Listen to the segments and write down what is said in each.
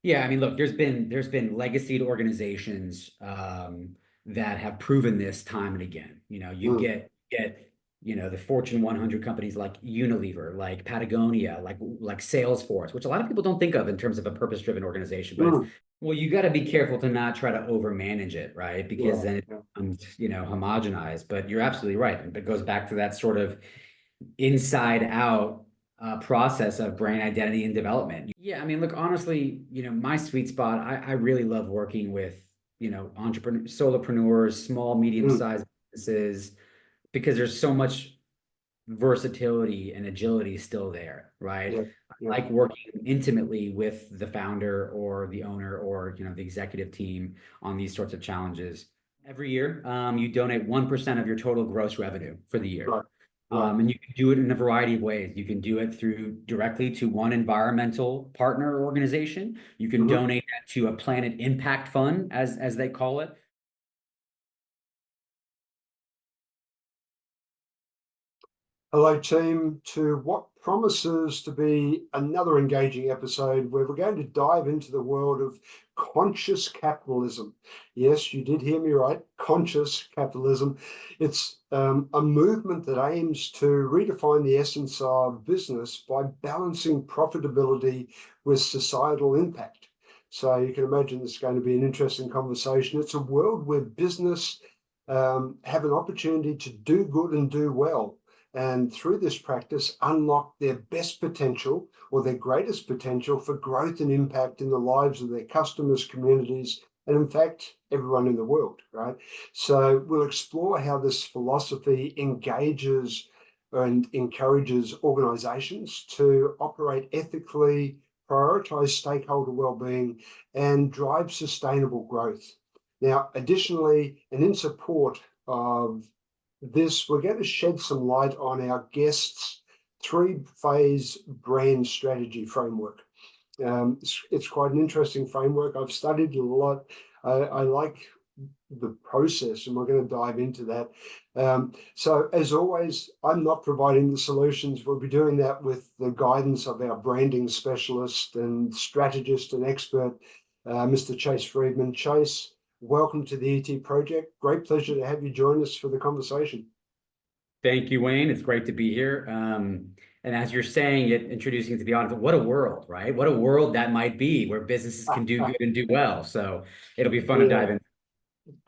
Yeah, I mean, look, there's been legacy organizations that have proven this time and again. You Mm, get the Fortune 100 companies like Unilever, like Patagonia, like Salesforce, which a lot of people don't think of in terms of a purpose-driven organization. But mm, you got to be careful to not try to overmanage it, right? Because yeah, then it yeah. becomes homogenized. But you're absolutely right. It goes back to that sort of inside out process of brand identity and development. Yeah, I mean, look, honestly, my sweet spot, I really love working with, entrepreneurs, solopreneurs, small, Mm, medium-sized businesses, because there's so much versatility and agility still there, right? yeah, yeah. I like working intimately with the founder or the owner or, the executive team on these sorts of challenges. Every year, you donate 1% of your total gross revenue for the year. Right, right. And you can do it in a variety of ways. You can do it through directly to one environmental partner organization. You can Mhm. donate that to a planet impact fund, as they call it. Hello, team, to what promises to be another engaging episode where we're going to dive into the world of conscious capitalism. Yes, you did hear me right, conscious capitalism. It's a movement that aims to redefine the essence of business by balancing profitability with societal impact. So you can imagine this is going to be an interesting conversation. It's a world where business have an opportunity to do good and do well, and through this practice unlock their best potential or their greatest potential for growth and impact in the lives of their customers, communities, and in fact, everyone in the world, right? So we'll explore how this philosophy engages and encourages organizations to operate ethically, prioritize stakeholder well-being, and drive sustainable growth. Now, additionally, and in support of this, we're going to shed some light on our guest's three-phase brand strategy framework. It's quite an interesting framework. I've studied it a lot. I like the process, and we're going to dive into that. So, as always, I'm not providing the solutions. We'll be doing that with the guidance of our branding specialist and strategist and expert, Mr. Chase Friedman. Chase, welcome to the ET Project. Great pleasure to have you join us for the conversation. Thank you, Wayne. It's great to be here. And as you're saying it, introducing it to the audience, what a world, right? What a world that might be where businesses can do good and do well. So it'll be fun to Yeah, dive in.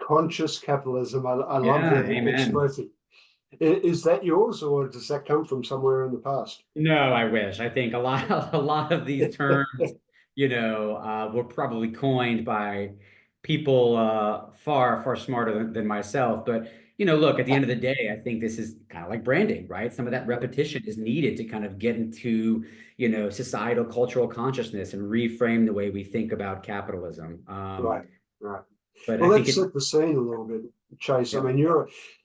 conscious capitalism. I love Yeah, the amen. expression. Is that yours, or does that come from somewhere in the past? No, I wish. I think a lot of these terms, were probably coined by people far, far smarter than myself. But, look, at the end of the day, I think this is kind of like branding, right? Some of that repetition is needed to kind of get into, societal cultural consciousness and reframe the way we think about capitalism. Right, right. But Well, I think let's it, set the scene a little bit, Chase. I yeah. mean,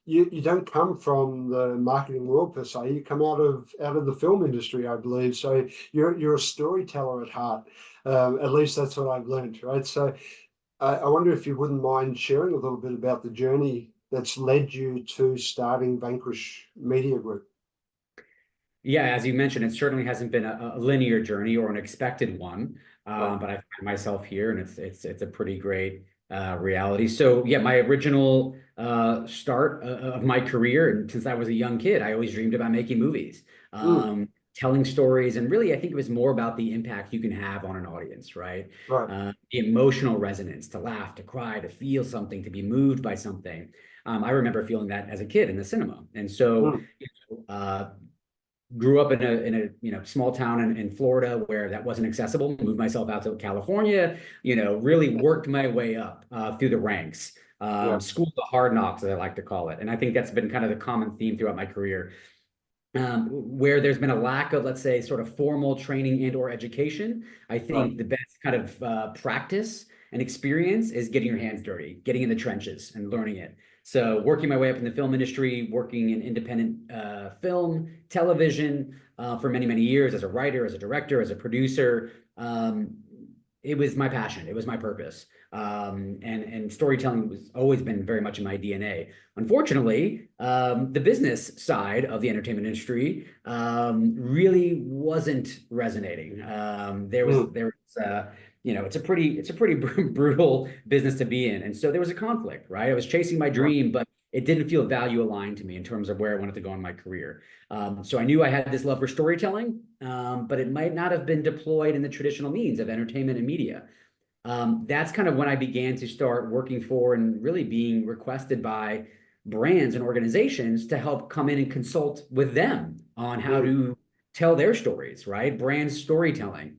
you don't come from the marketing world per se. You come out of the film industry, I believe. So you're a storyteller at heart. At least that's what I've learned, right? So I wonder if you wouldn't mind sharing a little bit about the journey that's led you to starting Vanquish Media Group. Yeah, as you mentioned, it certainly hasn't been a linear journey or an expected one, Right. but I find myself here, and it's a pretty great reality. So yeah, my original start of my career, and since I was a young kid, I always dreamed about making movies, Mm, telling stories, and really, I think it was more about the impact you can have on an audience, right? right. The emotional resonance, to laugh, to cry, to feel something, to be moved by something. I remember feeling that as a kid in the cinema, and so. Mm, Grew up in a small town in Florida where that wasn't accessible. Moved myself out to California. Really worked my way up through the ranks. yeah. School the hard knocks, as I like to call it, and I think that's been kind of the common theme throughout my career. Where there's been a lack of, let's say, sort of formal training and or education, I Right. think the best kind of practice and experience is getting your hands dirty, getting in the trenches and learning it. So working my way up in the film industry, working in independent film, television for many, many years as a writer, as a director, as a producer. It was my passion. It was my purpose. And storytelling was always been very much in my DNA. Unfortunately, the business side of the entertainment industry really wasn't resonating. There was Mm, there was it's a pretty brutal business to be in. And so there was a conflict, right? I was chasing my Yeah. dream, but it didn't feel value aligned to me in terms of where I wanted to go in my career. So I knew I had this love for storytelling, but it might not have been deployed in the traditional means of entertainment and media. That's kind of when I began to start working for and really being requested by brands and organizations to help come in and consult with them on how Mm. to tell their stories, right? Brand storytelling,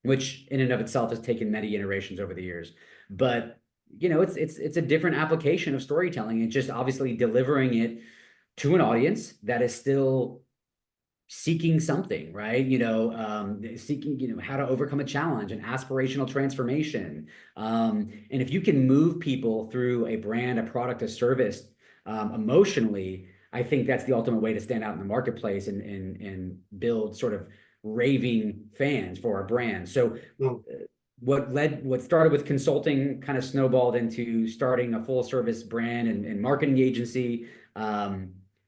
which in and of itself has taken many iterations over the years. But it's a different application of storytelling. It's just obviously delivering it to an audience that is still seeking something, right? Seeking, how to overcome a challenge, an aspirational transformation. And if you can move people through a brand, a product, a service, emotionally, I think that's the ultimate way to stand out in the marketplace and build sort of raving fans for our brand. So Mm. what started with consulting kind of snowballed into starting a full service brand and marketing agency.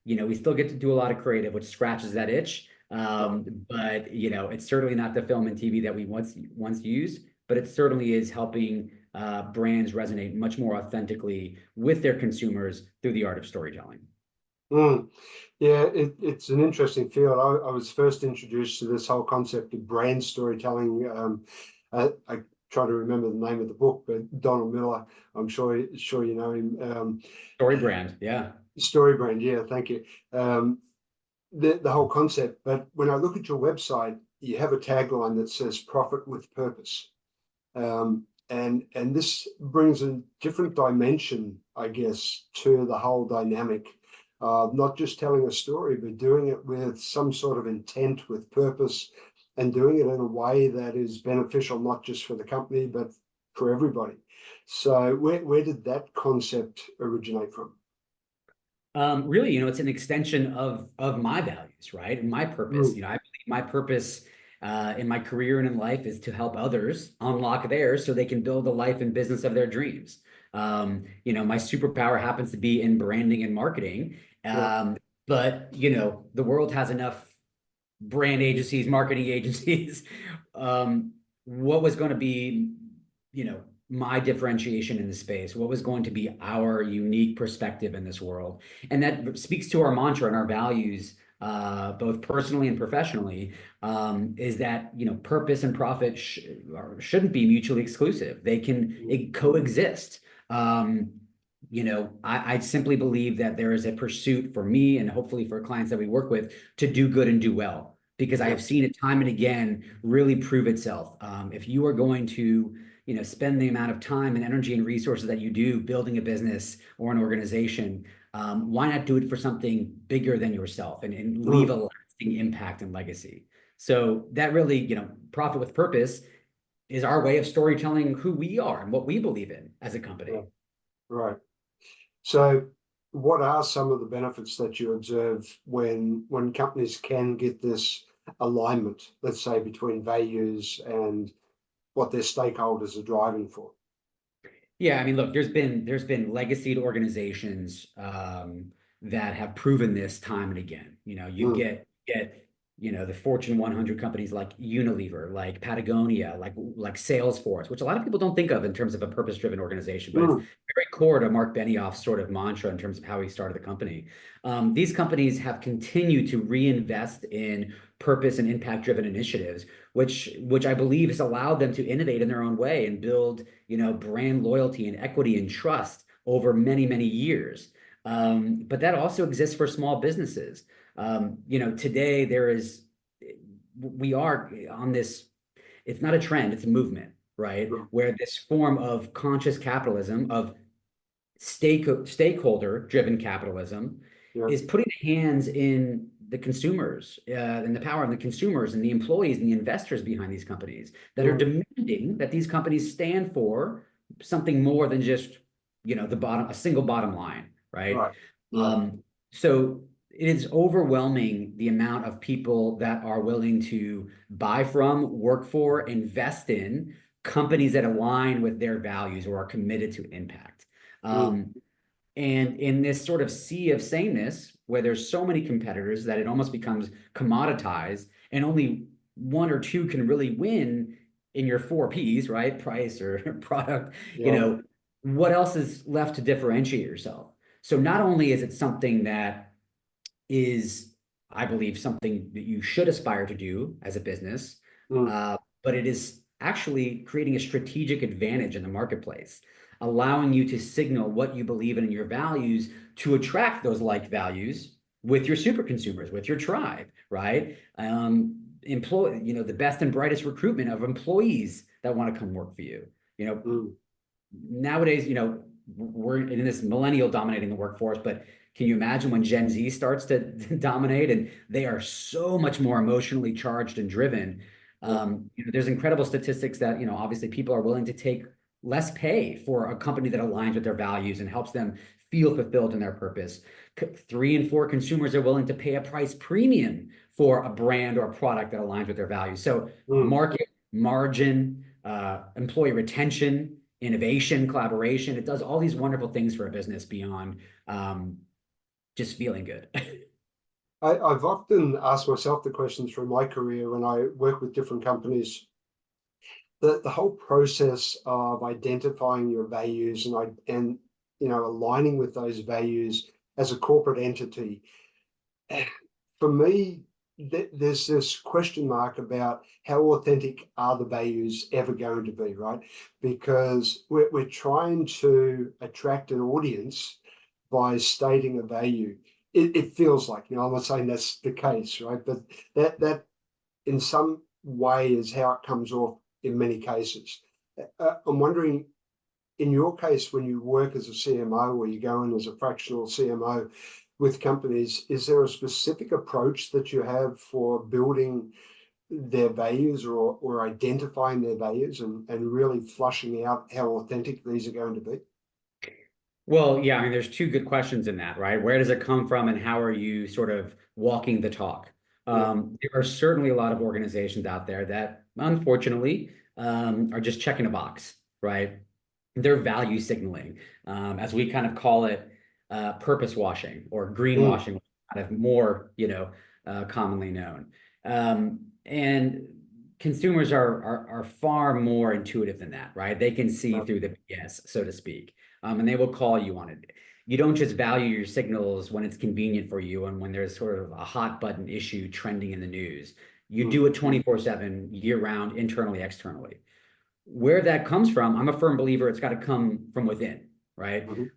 We still get to do a lot of creative, which scratches that itch. Right. But it's certainly not the film and TV that we once used, but it certainly is helping brands resonate much more authentically with their consumers through the art of storytelling. Mm. Yeah, it's an interesting field. I was first introduced to this whole concept of brand storytelling. I try to remember the name of the book, but Donald Miller, I'm sure you know him. Story brand, yeah. Story brand, yeah, thank you. The whole concept. But when I look at your website, you have a tagline that says "Profit with Purpose." And this brings a different dimension, I guess, to the whole dynamic. Not just telling a story, but doing it with some sort of intent, with purpose, and doing it in a way that is beneficial, not just for the company, but for everybody. So where did that concept originate from? Really, it's an extension of my values, right? And my purpose. Mm. I believe my purpose in my career and in life is to help others unlock theirs so they can build the life and business of their dreams. My superpower happens to be in branding and marketing. Yeah. But the world has enough brand agencies, marketing agencies. What was going to be, my differentiation in the space? What was going to be our unique perspective in this world? And that speaks to our mantra and our values, both personally and professionally, is that, purpose and profit shouldn't be mutually exclusive. They can coexist. I simply believe that there is a pursuit for me and hopefully for clients that we work with to do good and do well, because I Yeah. have seen it time and again really prove itself. If you are going to, spend the amount of time and energy and resources that you do building a business or an organization, why not do it for something bigger than yourself and leave Mm. a lasting impact and legacy? So that really, profit with purpose is our way of storytelling who we are and what we believe in as a Yeah. company. Right. So, what are some of the benefits that you observe when companies can get this alignment, let's say, between values and what their stakeholders are driving for? Yeah, I mean, look, there's been legacied organizations that have proven this time and again. You Mm. get the Fortune 100 companies like Unilever, like Patagonia, like Salesforce, which a lot of people don't think of in terms of a purpose-driven organization, but it's Mm. very core to Mark Benioff's sort of mantra in terms of how he started the company. These companies have continued to reinvest in purpose and impact-driven initiatives, which I believe has allowed them to innovate in their own way and build brand loyalty and equity and trust over many, many years. But that also exists for small businesses. Today we are on this, it's not a trend, it's a movement, right? Mm. Where this form of conscious capitalism, of stakeholder-driven capitalism, Yeah. is putting the hands in the consumers, and the power of the consumers and the employees and the investors behind these companies that are Mm. demanding that these companies stand for something more than just, a single bottom line, right? Right. Right. So it is overwhelming the amount of people that are willing to buy from, work for, invest in companies that align with their values or are committed to impact. Mm. Um, and in this sort of sea of sameness, where there's so many competitors that it almost becomes commoditized, and only one or two can really win, in your four P's, right? Price or product, Yeah. what else is left to differentiate yourself? So not only is it something that is, I believe, something that you should aspire to do as a business, Mm, uh, but it is actually creating a strategic advantage in the marketplace, allowing you to signal what you believe in and your values to attract those like values with your super consumers, with your tribe, right? Employ, the best and brightest recruitment of employees that want to come work for you. You know, mm, nowadays, we're in this millennial dominating the workforce, but can you imagine when Gen Z starts to dominate and they are so much more emotionally charged and driven? yeah. There's incredible statistics that, obviously people are willing to take less pay for a company that aligns with their values and helps them feel fulfilled in their purpose. 3 in 4 consumers are willing to pay a price premium for a brand or a product that aligns with their values. So Mm. market, margin, employee retention, innovation, collaboration. It does all these wonderful things for a business beyond um, just feeling good. I've often asked myself the question through my career when I work with different companies. The whole process of identifying your values and aligning with those values as a corporate entity, for me, there's this question mark about how authentic are the values ever going to be, right? Because we're trying to attract an audience by stating a value. It feels like, I'm not saying that's the case, right? But that in some way is how it comes off in many cases. I'm wondering, in your case, when you work as a CMO or you go in as a fractional CMO with companies, is there a specific approach that you have for building their values or identifying their values and really flushing out how authentic these are going to be? Well, yeah, I mean, there's two good questions in that, right? Where does it come from, and how are you sort of walking the talk? Yeah. There are certainly a lot of organizations out there that, unfortunately, are just checking a box, right? They're value signaling, as we kind of call it, purpose washing or Mm, greenwashing, kind of more, commonly known. And consumers are far more intuitive than that, right? They can see yeah. through the BS, so to speak, and they will call you on it. You don't just value your signals when it's convenient for you and when there's sort of a hot button issue trending in the news. You Mm, do it 24/7, year round, internally, externally. Where that comes from, I'm a firm believer it's got to come from within, right? mhm,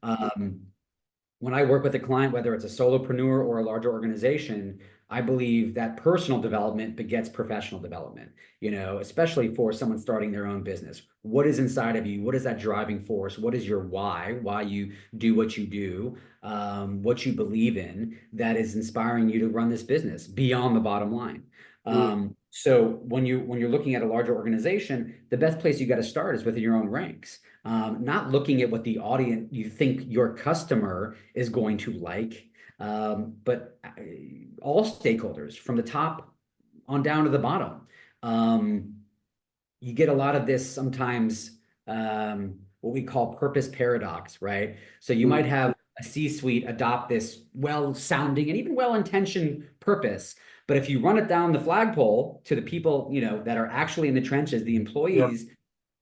When I work with a client, whether it's a solopreneur or a larger organization, I believe that personal development begets professional development, especially for someone starting their own business. What is inside of you? What is that driving force? What is your why you do what you do, what you believe in that is inspiring you to run this business beyond the bottom line? mm, So when you're looking at a larger organization, the best place you got to start is within your own ranks, not looking at what the audience you think your customer is going to like, but all stakeholders from the top on down to the bottom. Um, you get a lot of this sometimes, what we call purpose paradox, right? So you might mm, have a C-suite adopt this well-sounding and even well-intentioned purpose, but if you run it down the flagpole to the people, that are actually in the trenches, the yeah. employees,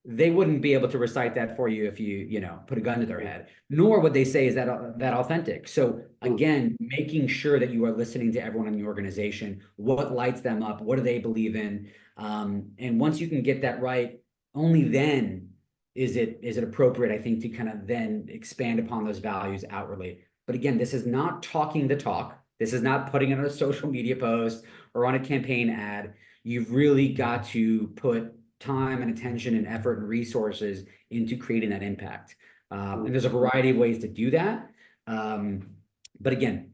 they wouldn't be able to recite that for you if you put a gun to their Mm, head, nor would they say is that authentic. So mm, again, making sure that you are listening to everyone in the organization, what lights them up, what do they believe in, and once you can get that right, only then is it appropriate, I think, to kind of then expand upon those values outwardly. But again, this is not talking the talk. This is not putting it on a social media post or on a campaign ad. You've really got to put time and attention and effort and resources into creating that impact. mm. And there's a variety of ways to do that. But again,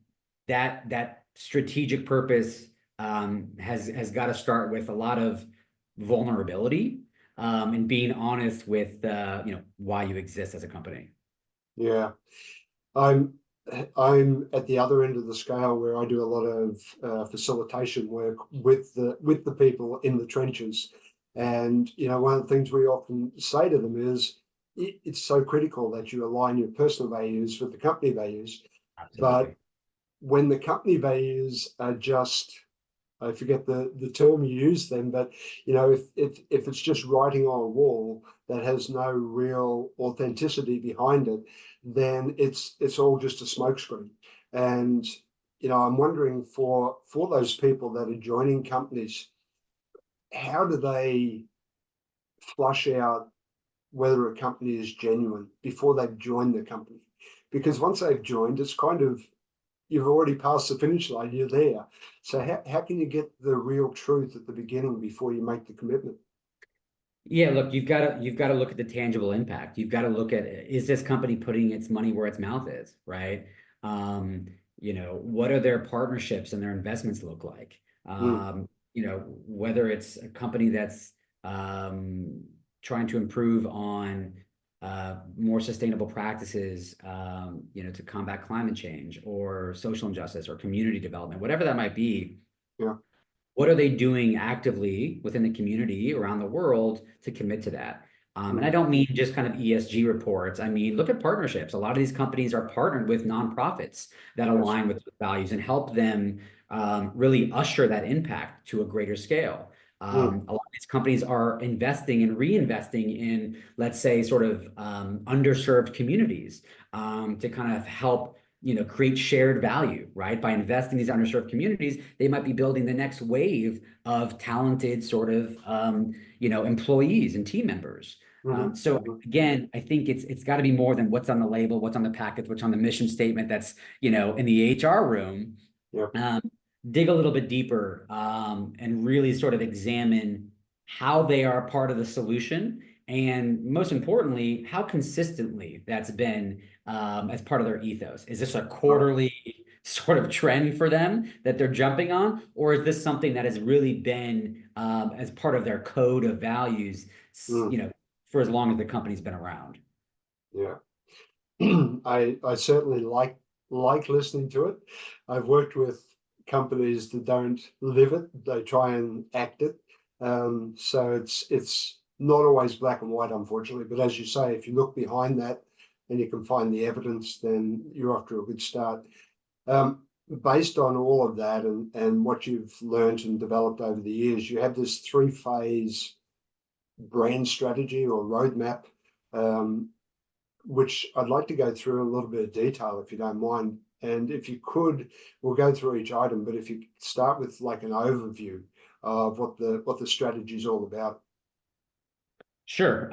that strategic purpose has got to start with a lot of vulnerability, and being honest with why you exist as a company. Yeah. I'm I'm at the other end of the scale where I do a lot of facilitation work with the people in the trenches, and one of the things we often say to them is it's so critical that you align your personal values with the company values, but Absolutely. when the company values are just I forget the term you use then, but you know, if it's just writing on a wall that has no real authenticity behind it, then it's all just a smokescreen. And you know, I'm wondering for those people that are joining companies, how do they flush out whether a company is genuine before they've joined the company? Because once they've joined, it's kind of, you've already passed the finish line, you're there. So how can you get the real truth at the beginning before you make the commitment? Yeah, look, you've got to look at the tangible impact. You've got to look at, is this company putting its money where its mouth is, right? Um, what are their partnerships and their investments look like? Mm, Whether it's a company that's um, trying to improve on more sustainable practices, to combat climate change or social injustice or community development, whatever that might be. yeah. What are they doing actively within the community around the world to commit to that? And I Mm, don't mean just kind of ESG reports. I mean, look at partnerships. A lot of these companies are partnered with nonprofits that yes. align with values and help them really usher that impact to a greater scale. Mm, A lot of these companies are investing and reinvesting in, let's say, sort of underserved communities to kind of help create shared value, right? By investing in these underserved communities, they might be building the next wave of talented sort of, employees and team members. mhm, So mhm. again, I think it's got to be more than what's on the label, what's on the package, what's on the mission statement that's, in the HR room. Yep. um, Dig a little bit deeper and really sort of examine how they are a part of the solution. And most importantly, how consistently that's been as part of their ethos. Is this a Right. quarterly sort of trend for them that they're jumping on? Or is this something that has really been as part of their code of values, Mm, for as long as the company's been around? yeah. I certainly like listening to it. I've worked with companies that don't live it; they try and act it. So it's not always black and white, unfortunately. But as you say, if you look behind that and you can find the evidence, then you're off to a good start. Based on all of that and what you've learned and developed over the years, you have this three-phase brand strategy or roadmap. Um, which I'd like to go through in a little bit of detail if you don't mind. And if you could, we'll go through each item, but if you start with like an overview of what the strategy is all about. Sure.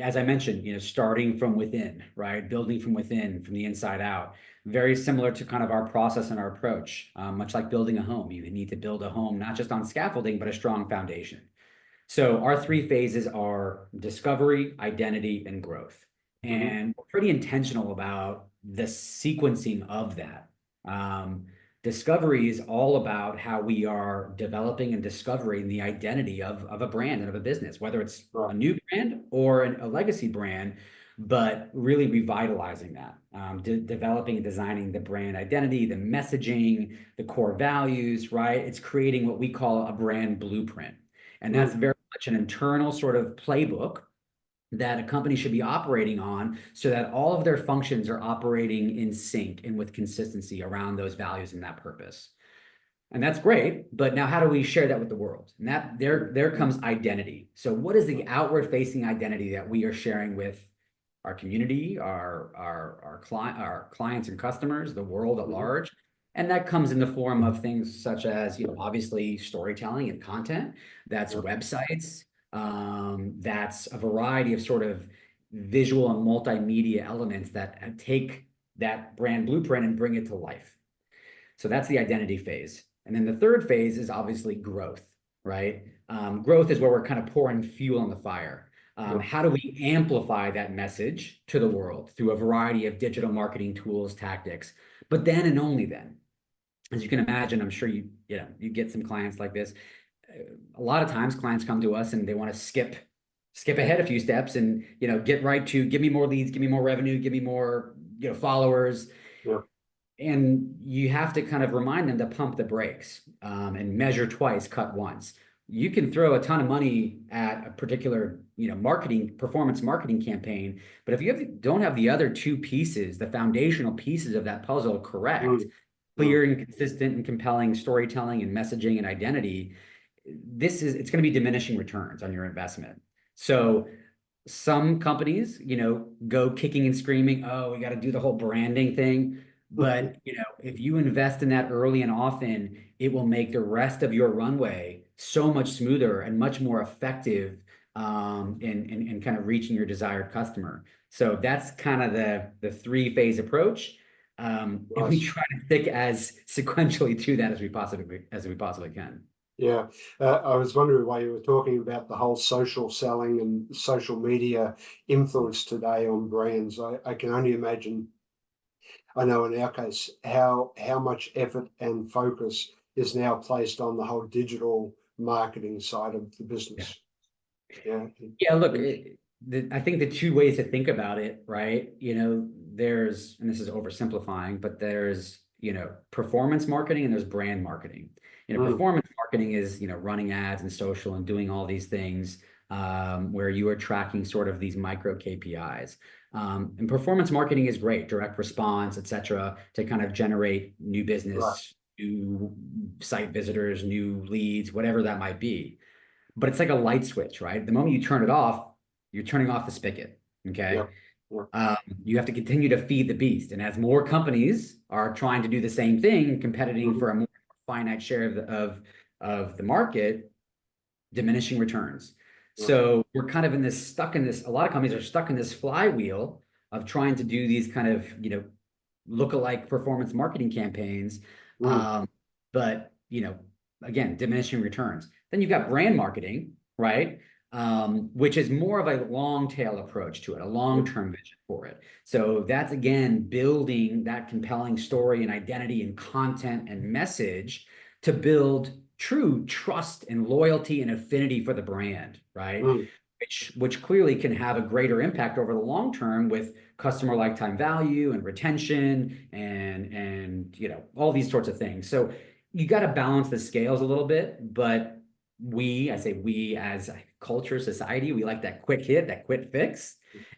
As I mentioned, starting from within, right? Building from within, from the inside out. Very similar to kind of our process and our approach. Much like building a home, you need to build a home not just on scaffolding, but a strong foundation. So our three phases are discovery, identity, and growth. Mhm. And we're pretty intentional about the sequencing of that. Um, Discovery is all about how we are developing and discovering the identity of a brand and of a business, whether it's a Right. new brand or a legacy brand, but really revitalizing that, developing and designing the brand identity, the messaging, the core values, right? It's creating what we call a brand blueprint. And that's Mm, very much an internal sort of playbook that a company should be operating on so that all of their functions are operating in sync and with consistency around those values and that purpose. And that's great, but now how do we share that with the world? And that there comes identity. So what is the outward facing identity that we are sharing with our community, our clients and customers, the world at mhm. large? And that comes in the form of things such as, obviously storytelling and content. That's Yep. websites. That's a variety of sort of visual and multimedia elements that take that brand blueprint and bring it to life. So that's the identity phase. And then the third phase is obviously growth, right? Growth is where we're kind of pouring fuel on the fire. Yep. How do we amplify that message to the world through a variety of digital marketing tools, tactics, but then and only then? As you can imagine, I'm sure you get some clients like this. A lot of times clients come to us and they want to skip ahead a few steps and get right to give me more leads, give me more revenue, give me more followers, Yep. and you have to kind of remind them to pump the brakes and measure twice, cut once. You can throw a ton of money at a particular, marketing performance marketing campaign, but if you don't have the other two pieces, the foundational pieces of that puzzle correct, Mm, mm, clear and consistent and compelling storytelling and messaging and identity, it's going to be diminishing returns on your investment. So some companies, go kicking and screaming, oh, we got to do the whole branding thing. But, if you invest in that early and often, it will make the rest of your runway so much smoother and much more effective in kind of reaching your desired customer. So that's kind of the three-phase approach. And we nice. try to stick as sequentially to that as we possibly can. Yeah, I was wondering why you were talking about the whole social selling and social media influence today on brands. I can only imagine, I know in our case, how much effort and focus is now placed on the whole digital marketing side of the Yeah. business. Yeah. Yeah, look, Mm, I think the two ways to think about it, right? There's, and this is oversimplifying, but there's, performance marketing and there's brand marketing. mm, Performance marketing is, running ads and social and doing all these things where you are tracking sort of these micro KPIs. And performance marketing is great, direct response, et cetera, to kind of generate new right. business, new site visitors, new leads, whatever that might be. But it's like a light switch, right? The moment you turn it off, you're turning off the spigot. Okay. Yeah. Yeah. You have to continue to feed the beast. And as more companies are trying to do the same thing, competing Mhm, for a more finite share of the market, diminishing returns. yeah. So we're kind of stuck in this, a lot of companies are stuck in this flywheel of trying to do these kind of, lookalike performance marketing campaigns. Mm, Um, but, again, diminishing returns. Then you've got brand marketing, right? Which is more of a long tail approach to it, a yeah. long-term vision for it. So that's again building that compelling story and identity and content and message to build true trust and loyalty and affinity for the brand, right? Mm, Which clearly can have a greater impact over the long term with customer lifetime value and retention and all these sorts of things. So you got to balance the scales a little bit, but I say we as a culture, society, we like that quick hit, that quick fix.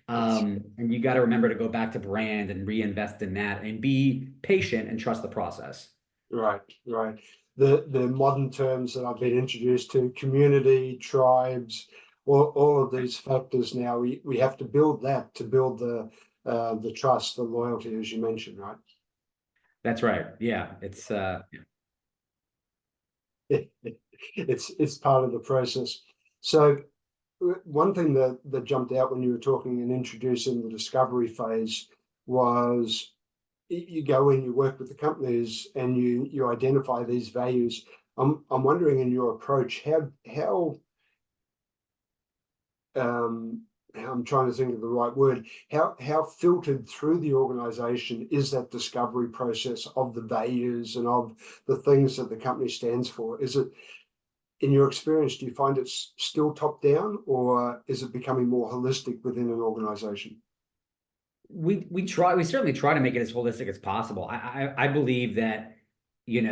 that's And you got to remember to go back to brand and reinvest in that and be patient and trust the process. right. Right. The modern terms that I've been introduced to, community, tribes, all of these factors now, we have to build that to build the trust, the loyalty, as you mentioned, right? That's right. Yeah. It's part of the process. So one thing that jumped out when you were talking and introducing the discovery phase was you go in, you work with the companies, and you identify these values. I'm wondering in your approach um, I'm trying to think of the right word. How filtered through the organization is that discovery process of the values and of the things that the company stands for? Is it, in your experience, do you find it's still top down, or is it becoming more holistic within an organization? We certainly try to make it as holistic as possible. I believe that, you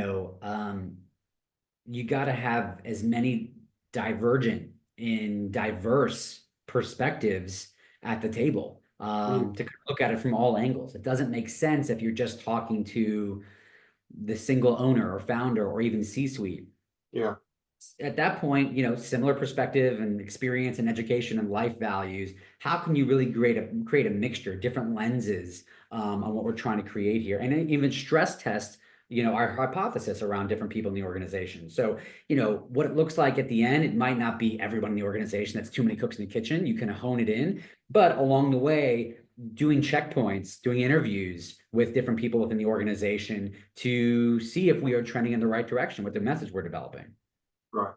got to have as many divergent and diverse perspectives at the table Mm, to kind of look at it from all angles. It doesn't make sense if you're just talking to the single owner or founder or even C-suite. yeah, At that point, similar perspective and experience and education and life values. How can you really create a mixture, different lenses on what we're trying to create here, and even stress test, our hypothesis around different people in the organization. So, what it looks like at the end, it might not be everyone in the organization. That's too many cooks in the kitchen. You can hone it in, but along the way, doing checkpoints, doing interviews with different people within the organization to see if we are trending in the right direction with the message we're developing. right.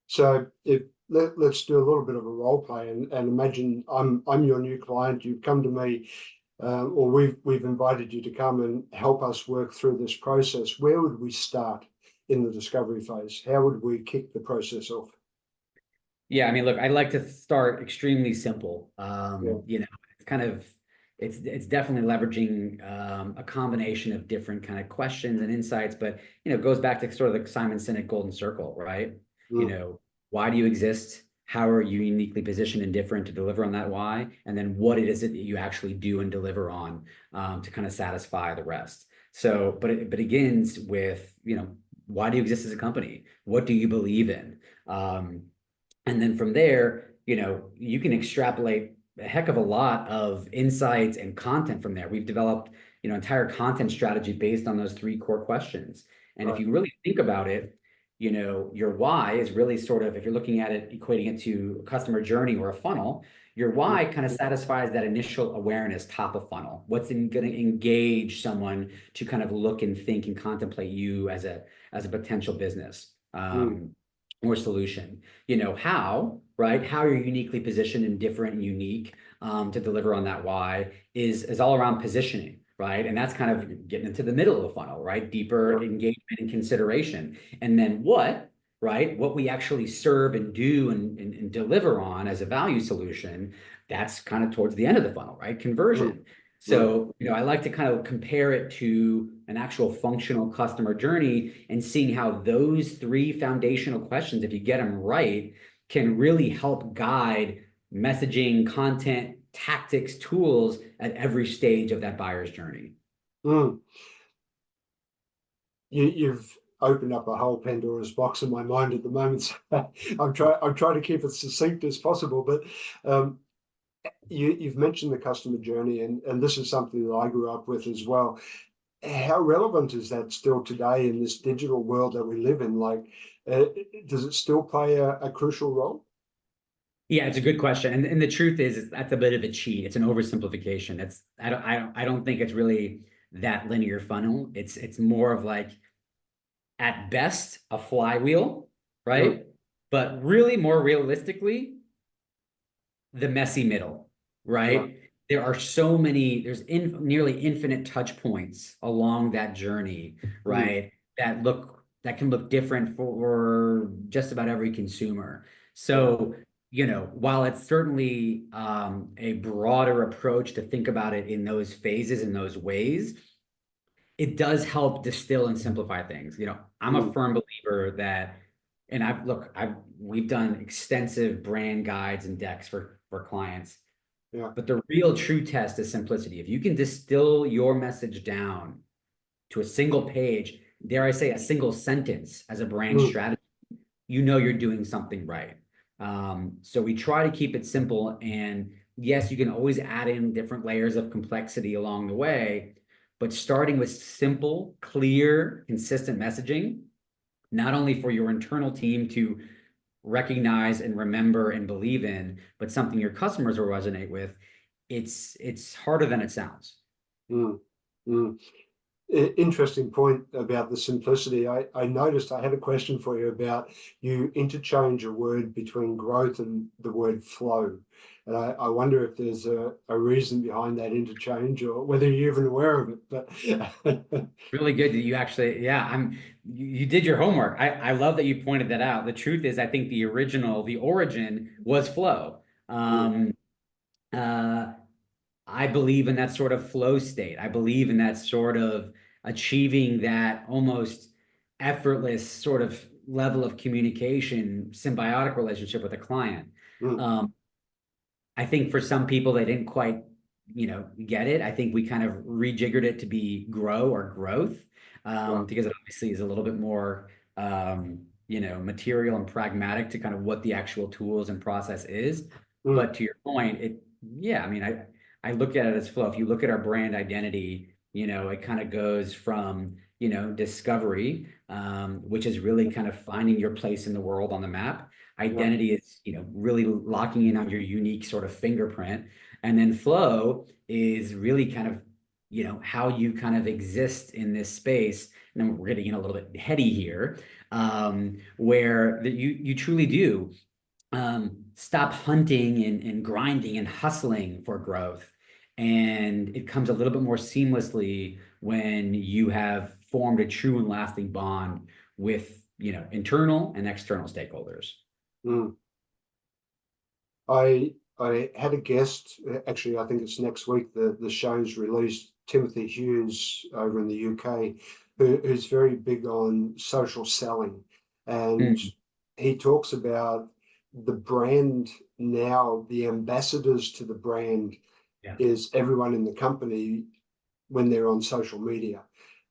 So if let's do a little bit of a role play and imagine I'm your new client. You've come to me, or we've invited you to come and help us work through this process. Where would we start in the discovery phase? How would we kick the process off? Yeah, I mean, look, I like to start extremely simple. Yeah. It's kind of it's definitely leveraging a combination of different kind of questions and insights, but it goes back to sort of the Simon Sinek golden circle, right? You Mm, know, why do you exist? How are you uniquely positioned and different to deliver on that why? And then what it is it that you actually do and deliver on to kind of satisfy the rest. So, but it begins with, why do you exist as a company? What do you believe in? Um, and then from there, you can extrapolate a heck of a lot of insights and content from there. We've developed, entire content strategy based on those three core questions. And if Right. you really think about it, your why is really sort of, if you're looking at it, equating it to a customer journey or a funnel, your Mm, why kind of satisfies that initial awareness top of funnel. What's going to engage someone to kind of look and think and contemplate you as a potential business, mm, or solution. How, right? How you're uniquely positioned and different and unique, to deliver on that why is all around positioning, right? And that's kind of getting into the middle of the funnel, right? Deeper yeah. engagement and consideration. And then what, right? What we actually serve and do and deliver on as a value solution, that's kind of towards the end of the funnel, right? Mm, Conversion. mm, So, I like to kind of compare it to an actual functional customer journey and seeing how those three foundational questions, if you get them right, can really help guide messaging, content, tactics, tools at every stage of that buyer's journey. mm. You've opened up a whole Pandora's box in my mind at the moment. So I'm trying to keep it succinct as possible, but um, you've mentioned the customer journey, and this is something that I grew up with as well. How relevant is that still today in this digital world that we live in? Like, uh, does it still play a crucial role? Yeah, it's a good question. And the truth is that's a bit of a cheat. It's an oversimplification. I don't think it's really that linear funnel. It's more of like, at best, a flywheel, Mm, right? But really more realistically, the messy middle, yeah. right? There's nearly infinite touch points along that journey, Mm, right? That can look different for just about every consumer. yeah. So, while it's certainly a broader approach to think about it in those phases, in those ways, it does help distill and simplify things. I'm a Mm, firm believer that, and we've done extensive brand guides and decks for clients, yeah. but the real true test is simplicity. If you can distill your message down to a single page, dare I say a single sentence as a brand Mm, strategy, you're doing something right. So we try to keep it simple. And yes, you can always add in different layers of complexity along the way, but starting with simple, clear, consistent messaging, not only for your internal team to recognize and remember and believe in, but something your customers will resonate with, it's harder than it sounds. mm, mm. Interesting point about the simplicity. I noticed I had a question for you about you interchange a word between growth and the word flow. And I wonder if there's a reason behind that interchange or whether you're even aware of it. But Really good that you actually, yeah, you did your homework. I love that you pointed that out. The truth is, I think the origin was flow. mm, Uh, I believe in that sort of flow state. I believe in that sort of achieving that almost effortless sort of level of communication, symbiotic relationship with a client. mm, Um, I think for some people they didn't quite, get it. I think we kind of rejiggered it to be grow or growth, yeah, because it obviously is a little bit more, material and pragmatic to kind of what the actual tools and process is. mm, But to your point, yeah, I mean, I look at it as flow. If you look at our brand identity, it kind of goes from, discovery, which is really kind of finding your place in the world on the map. yeah, Identity is, really locking in on your unique sort of fingerprint. And then flow is really kind of, how you kind of exist in this space. And then we're getting in a little bit heady here, where that you truly do stop hunting and grinding and hustling for growth. And it comes a little bit more seamlessly when you have formed a true and lasting bond with, internal and external stakeholders. mm. I had a guest, actually, I think it's next week, the show's released, Timothy Hughes over in the UK, who's very big on social selling. And Mm, he talks about the brand now, the ambassadors to the brand yeah. is everyone in the company when they're on social media.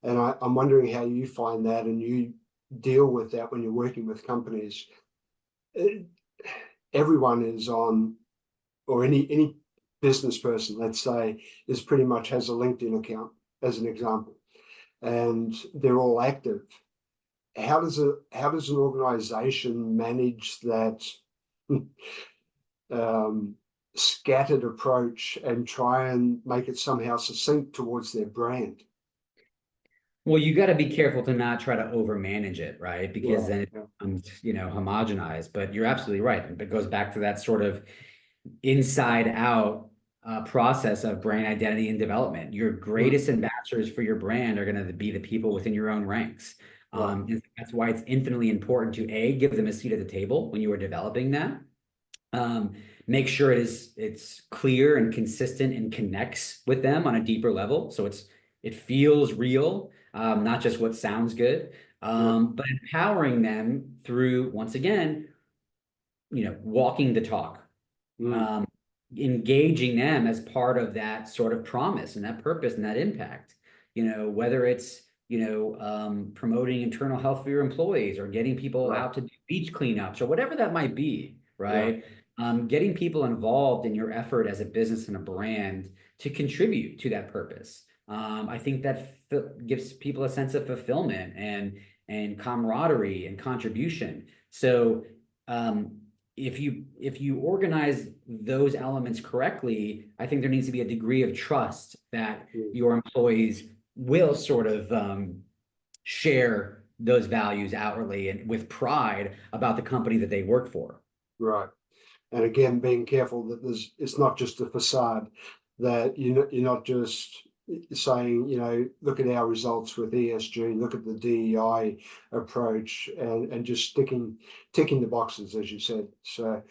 And I'm wondering how you find that and you deal with that when you're working with companies. It, everyone is on, or any business person, let's say, is pretty much has a LinkedIn account as an example, and they're all active. How does an organization manage that um, scattered approach and try and make it somehow succinct towards their brand? Well, you got to be careful to not try to overmanage it, right? Because Yeah, then it yeah, becomes, homogenized. But you're absolutely right. It goes back to that sort of inside out process of brand identity and development. Your mm, greatest ambassadors for your brand are going to be the people within your own ranks. right, And that's why it's infinitely important to A, give them a seat at the table when you are developing that. Um, Make sure it's clear and consistent and connects with them on a deeper level. So it feels real, not just what sounds good. yeah, But empowering them through, once again, walking the talk, mm, um, engaging them as part of that sort of promise and that purpose and that impact. Whether it's promoting internal health for your employees or getting people right, out to do beach cleanups or whatever that might be, yeah, right? Getting people involved in your effort as a business and a brand to contribute to that purpose. I think that gives people a sense of fulfillment and camaraderie and contribution. So um, if you organize those elements correctly, I think there needs to be a degree of trust that mm, your employees will sort of share those values outwardly and with pride about the company that they work for. right. And again, being careful that it's not just a facade, that you're not just saying, look at our results with ESG, look at the DEI approach, and just ticking the boxes, as you said. So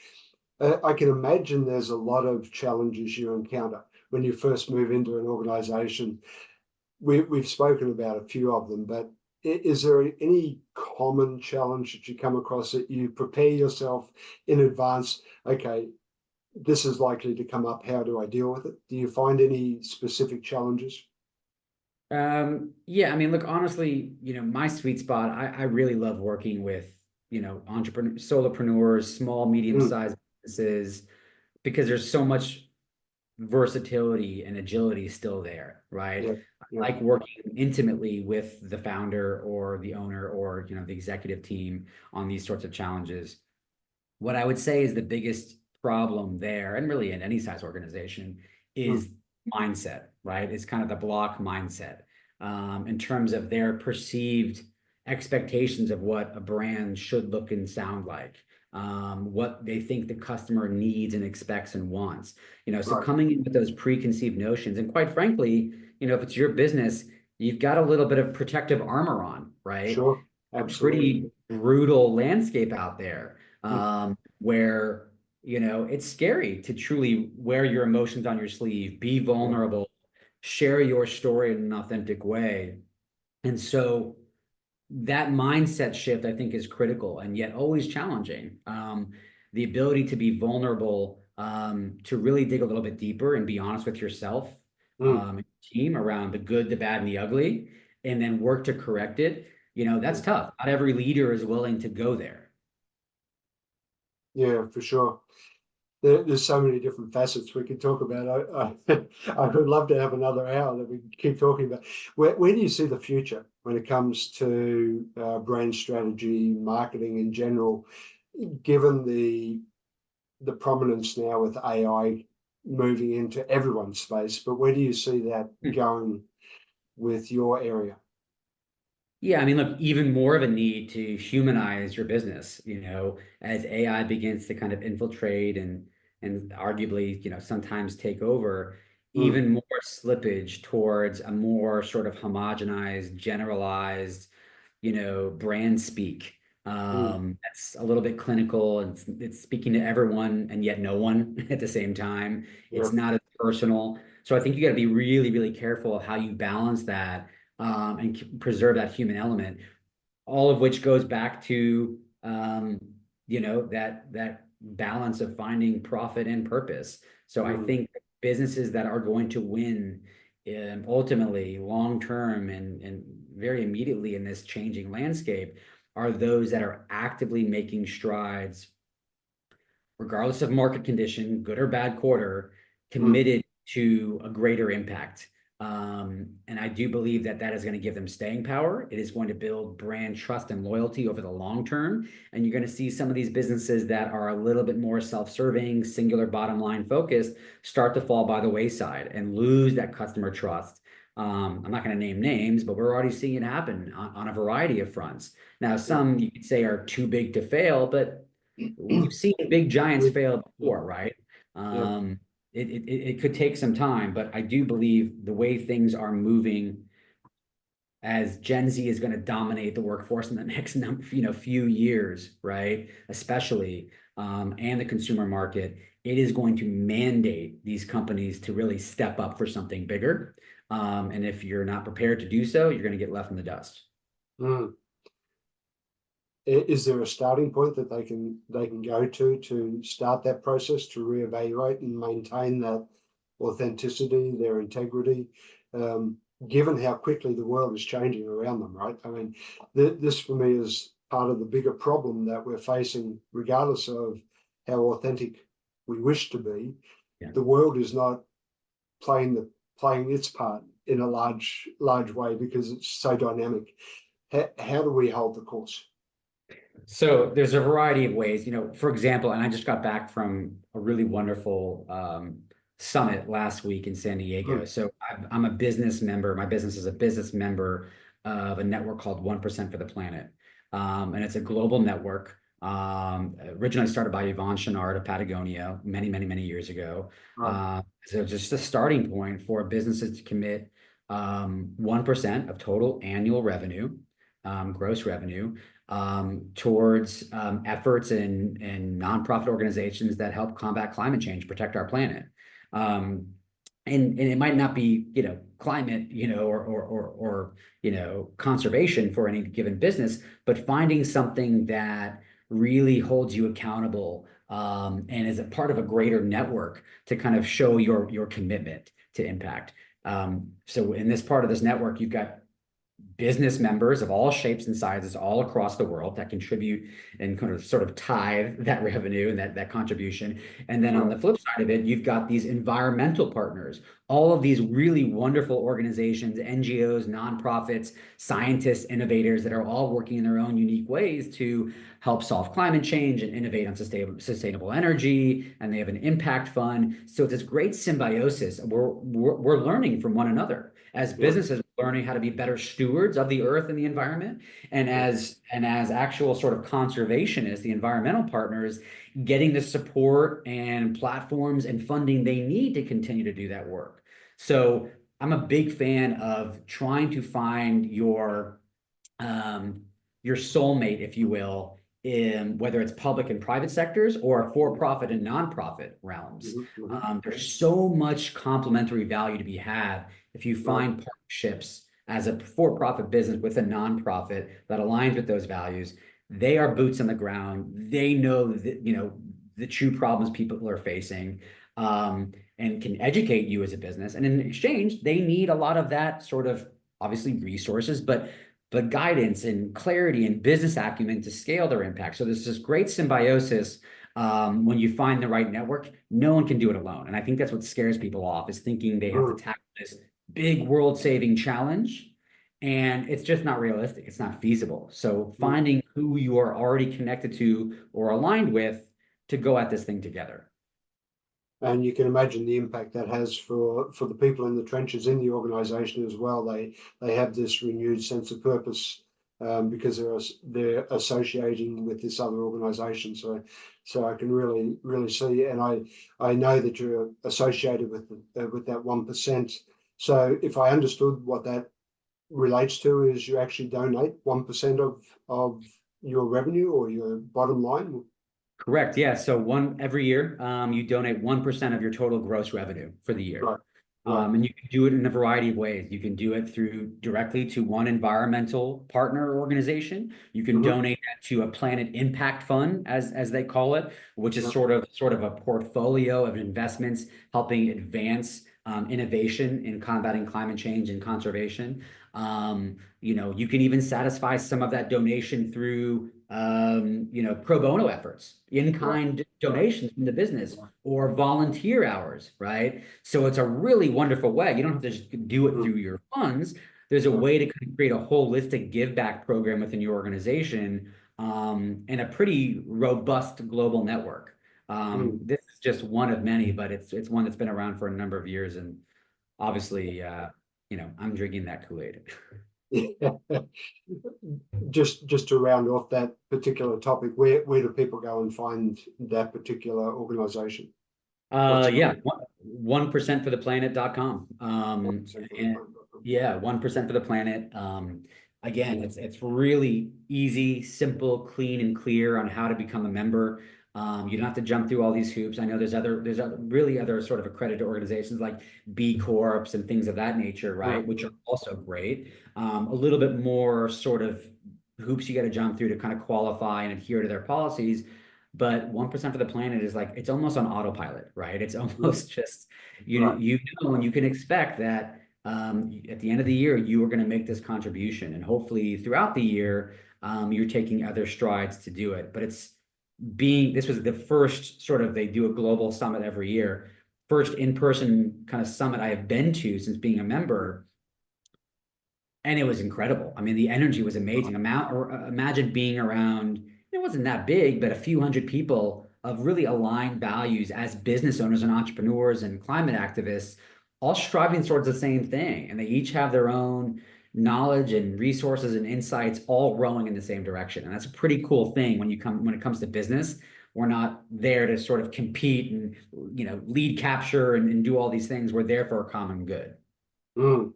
I can imagine there's a lot of challenges you encounter when you first move into an organization. We've spoken about a few of them, but is there any common challenge that you come across that you prepare yourself in advance? Okay, this is likely to come up. How do I deal with it? Do you find any specific challenges? Yeah, I mean, look, honestly, my sweet spot, I really love working with, entrepreneurs, solopreneurs, small, Mm, medium-sized businesses, because there's so much versatility and agility still there, right? yeah, yeah, I like working intimately with the founder or the owner or the executive team on these sorts of challenges. What I would say is the biggest problem there, and really in any size organization, mm, is mindset, right? It's kind of the block mindset in terms of their perceived expectations of what a brand should look and sound like, what they think the customer needs and expects and wants. So right. coming in with those preconceived notions, and quite frankly, if it's your business, you've got a little bit of protective armor on, right? Sure, A absolutely. pretty brutal landscape out there, Mm, where it's scary to truly wear your emotions on your sleeve, be yeah, vulnerable, share your story in an authentic way. And so that mindset shift, I think, is critical and yet always challenging. The ability to be vulnerable, to really dig a little bit deeper and be honest with yourself, mm, and your team around the good, the bad, and the ugly, and then work to correct it. yeah, That's tough. Not every leader is willing to go there. yeah, for sure. There's so many different facets we could talk about. I would love to have another hour that we could keep talking about. Where do you see the future when it comes to brand strategy, marketing in general, given the prominence now with AI moving into everyone's space? But where do you see that going with your area? Yeah, I mean, look, even more of a need to humanize your business, as AI begins to kind of infiltrate and arguably, sometimes take over, Mm, even more slippage towards a more sort of homogenized, generalized, brand speak. mm, That's a little bit clinical and it's speaking to everyone and yet no one at the same time. yeah, It's not as personal. So I think you got to be really, really careful of how you balance that, and preserve that human element, all of which goes back to that balance of finding profit and purpose. So I mm, think businesses that are going to win ultimately long term and very immediately in this changing landscape are those that are actively making strides regardless of market condition, good or bad quarter, Mm, committed to a greater impact. And I do believe that that is going to give them staying power. It is going to build brand trust and loyalty over the long term. And you're going to see some of these businesses that are a little bit more self-serving, singular bottom line focused, start to fall by the wayside and lose that customer trust. I'm not going to name names, but we're already seeing it happen on a variety of fronts. Now, yeah. some you could say are too big to fail, but we've seen big giants We, fail yeah, before, right? yeah. It could take some time, but I do believe the way things are moving as Gen Z is going to dominate the workforce in the next few years, right? Especially and the consumer market, it is going to mandate these companies to really step up for something bigger. And if you're not prepared to do so, you're going to get left in the dust. Mm. Is there a starting point that they can go to start that process to reevaluate and maintain that authenticity, their integrity, given how quickly the world is changing around them, right? I mean, this for me is part of the bigger problem that we're facing, regardless of how authentic we wish to be. Yeah. The world is not playing its part in a large way because it's so dynamic. How do we hold the course? So there's a variety of ways, for example, and I just got back from a really wonderful summit last week in San Diego. Mm, So I'm a business member. My business is a business member of a network called 1% for the Planet. And it's a global network, originally started by Yvon Chouinard of Patagonia many, many, many years ago. right. So just a starting point for businesses to commit 1% of total annual revenue, gross revenue, towards efforts in nonprofit organizations that help combat climate change, protect our planet. Um, and it might not be, climate, or conservation for any given business, but finding something that really holds you accountable and is a part of a greater network to kind of show your commitment to impact. So in this part of this network, you've got business members of all shapes and sizes all across the world that contribute and kind of sort of tithe that revenue and that contribution. And then on Right. the flip side of it, you've got these environmental partners, all of these really wonderful organizations, NGOs, nonprofits, scientists, innovators that are all working in their own unique ways to help solve climate change and innovate on sustainable energy. And they have an impact fund. So it's this great symbiosis. We're learning from one another as Yeah. businesses learning how to be better stewards of the earth and the environment, and Yeah. as actual sort of conservationists, the environmental partners getting the support and platforms and funding they need to continue to do that work. So I'm a big fan of trying to find um, your soulmate, if you will, in whether it's public and private sectors or for-profit and nonprofit realms. Mhm, mhm. There's so much complementary value to be had if you Right. find partnerships as a for-profit business with a nonprofit that aligns with those values. They are boots on the ground. They know the true problems people are facing, and can educate you as a business. And in exchange, they need a lot of that sort of obviously resources, but guidance and clarity and business acumen to scale their impact. So there's this great symbiosis when you find the right network. No one can do it alone. And I think that's what scares people off is thinking they have to Mm, tackle this big world-saving challenge. And it's just not realistic. It's not feasible. So mm. finding who you are already connected to or aligned with to go at this thing together. And you can imagine the impact that has for the people in the trenches in the organisation as well. They have this renewed sense of purpose because they're associating with this other organisation. So I can really see, and I know that you're associated with that 1%. So if I understood what that relates to, is you actually donate 1% of your revenue or your bottom line. Correct. Yeah. So every year, you donate 1% of your total gross revenue for the year. Right. Right. And you can do it in a variety of ways. You can do it through directly to one environmental partner organization. You can Mm-hmm. donate that to a planet impact fund, as they call it, which is Yep. sort of a portfolio of investments helping advance innovation in combating climate change and conservation. You can even satisfy some of that donation through, pro bono efforts, Right. in-kind Right. donations from the business or volunteer hours, right? So it's a really wonderful way. You don't have to just do it Mm. through your funds. There's a Mm. way to kind of create a holistic give back program within your organization, and a pretty robust global network. Mm. This is just one of many, but it's one that's been around for a number of years, and obviously, I'm drinking that Kool-Aid. Yeah. Just to round off that particular topic, where do people go and find that particular organization? What's it Yeah, called? 1% for the planet.com. And 1% yeah, 1% for the planet. Again, it's really easy, simple, clean, and clear on how to become a member. You don't have to jump through all these hoops. I know really other sort of accredited organizations like B Corps and things of that nature, Yeah. right? Which are also great. A little bit more sort of hoops you got to jump through to kind of qualify and adhere to their policies. But 1% for the planet is like, it's almost on autopilot, right? It's Mm. almost just, Right. and you can expect that, at the end of the year, you are going to make this contribution. And hopefully throughout the year, you're taking other strides to do it. But this was the first sort of, they do a global summit every year, first in-person kind of summit I have been to since being a member. And it was incredible. I mean, the energy was amazing. Imagine being around, it wasn't that big, but a few hundred people of really aligned values as business owners and entrepreneurs and climate activists, all striving towards the same thing. And they each have their own knowledge and resources and insights all rowing in the same direction. And that's a pretty cool thing when it comes to business. We're not there to sort of compete and, lead capture and do all these things. We're there for a common good. Mm.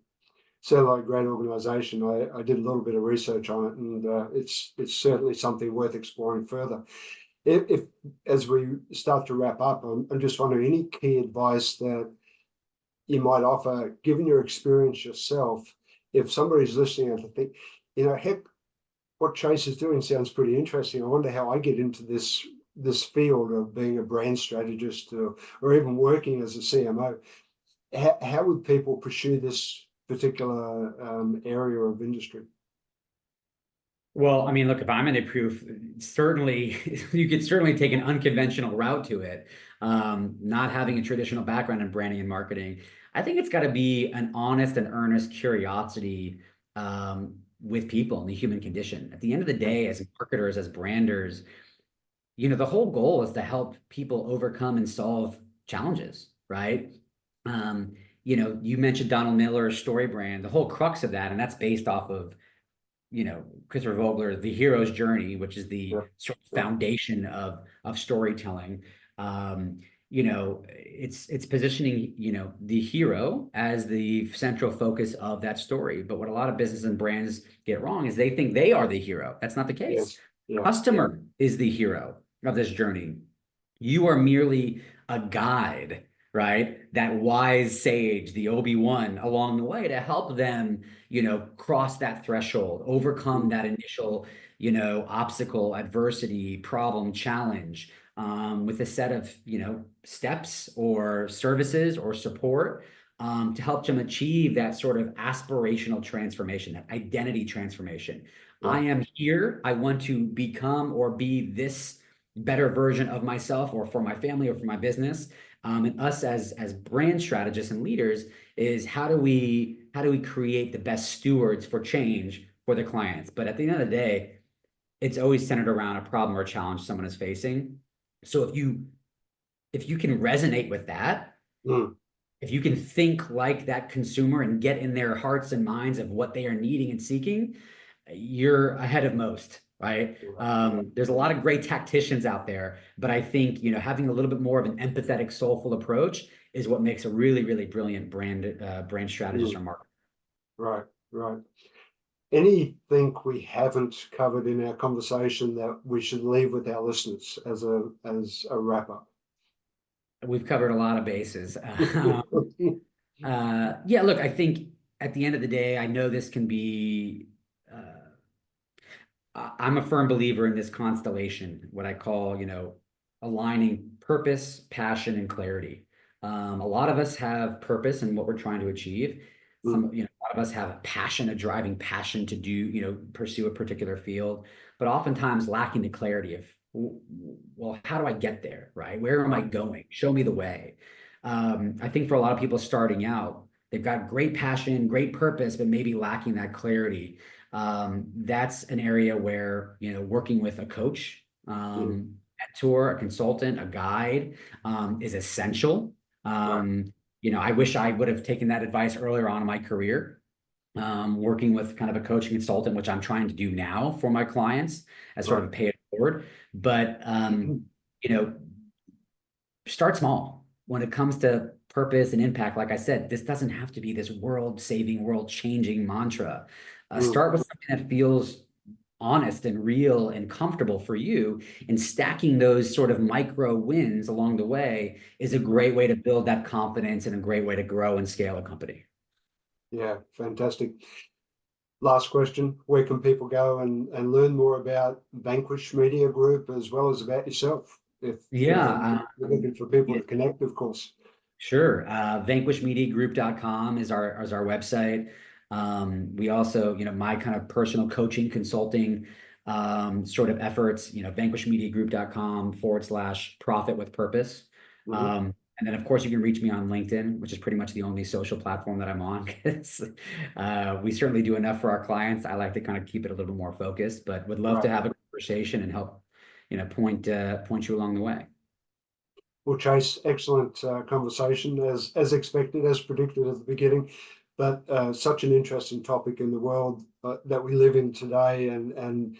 Sound like a great organization. I did a little bit of research on it, and it's certainly something worth exploring further. If as we start to wrap up, I'm just wondering any key advice that you might offer, given your experience yourself, if somebody's listening and to think, heck, what Chase is doing sounds pretty interesting. I wonder how I get into this field of being a brand strategist, or even working as a CMO. How would people pursue this particular area of industry? Well, I mean, look, if I'm any proof, certainly you could certainly take an unconventional route to it. Not having a traditional background in branding and marketing, I think it's got to be an honest and earnest curiosity, with people and the human condition. At the end of the day, as marketers, as branders, the whole goal is to help people overcome and solve challenges, right? Um, you mentioned Donald Miller's story brand, the whole crux of that, and that's based off of, Christopher Vogler, The Hero's Journey, which is Yeah, the sort of yeah, foundation of storytelling. It's positioning, the hero as the central focus of that story. But what a lot of businesses and brands get wrong is they think they are the hero. That's not the case. yes, yeah, Customer is the hero of this journey. You are merely a guide, right? That wise sage, the Obi-Wan along the way to help them, cross that threshold, overcome mm, that initial, obstacle, adversity, problem, challenge, with a set of, steps or services or support, to help them achieve that sort of aspirational transformation, that identity transformation. I right, am here. I want to become or be this better version of myself or for my family or for my business. And us as brand strategists and leaders is how do we create the best stewards for change for the clients. But at the end of the day, it's always centered around a problem or a challenge someone is facing. So if you can resonate with that, mm, if you can think like that consumer and get in their hearts and minds of what they are needing and seeking, you're ahead of most, right? right, right, There's a yeah, lot of great tacticians out there, but I think, having a little bit more of an empathetic, soulful approach is what makes a really, really brilliant brand strategist mm, or marketer. right, right. Anything we haven't covered in our conversation that we should leave with our listeners as a wrap up? We've covered a lot of bases. Yeah, look, I think at the end of the day, I know this can be. I'm a firm believer in this constellation, what I call, aligning purpose, passion, and clarity. A lot of us have purpose in what we're trying to achieve. Mm. A lot of us have a passion, a driving passion to do, pursue a particular field, but oftentimes lacking the clarity of, well, how do I get there, right? Where am I Right. going? Show me the way. I think for a lot of people starting out, they've got great passion, great purpose, but maybe lacking that clarity. That's an area where, working with a coach, Mm. mentor, a consultant, a guide, is essential. Right. I wish I would have taken that advice earlier on in my career, working with kind of a coaching consultant, which I'm trying to do now for my clients as sort Right. of a pay it forward. But, you know, start small when it comes to purpose and impact. Like I said, this doesn't have to be this world saving, world changing mantra. Mm. Start with something that feels honest and real and comfortable for you, and stacking those sort of micro wins along the way is a great way to build that confidence and a great way to grow and scale a company. Yeah, fantastic. Last question, where can people go and learn more about Vanquish Media Group as well as about yourself? If Yeah, you're looking for people to connect, of course. sure. Vanquishmediagroup.com is our website. We also, my kind of personal coaching, consulting, sort of efforts, vanquishmediagroup.com/profit with purpose. Mhm. And then of course you can reach me on LinkedIn, which is pretty much the only social platform that I'm on, because we certainly do enough for our clients. I like to kind of keep it a little more focused, but would love to Right. have a conversation and help, point you along the way. Well, Chase, excellent conversation as expected, as predicted at the beginning, but such an interesting topic in the world that we live in today, and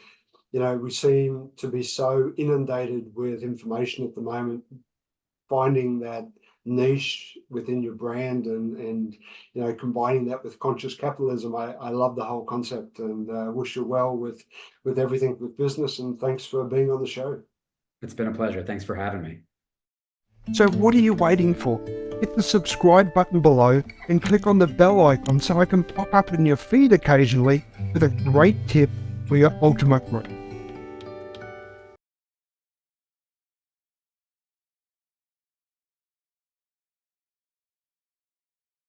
we seem to be so inundated with information at the moment. Finding that niche within your brand and combining that with conscious capitalism, I love the whole concept, and wish you well with everything with business. And thanks for being on the show. It's been a pleasure. Thanks for having me. So what are you waiting for? Hit the subscribe button below and click on the bell icon so I can pop up in your feed occasionally with a great tip for your ultimate growth.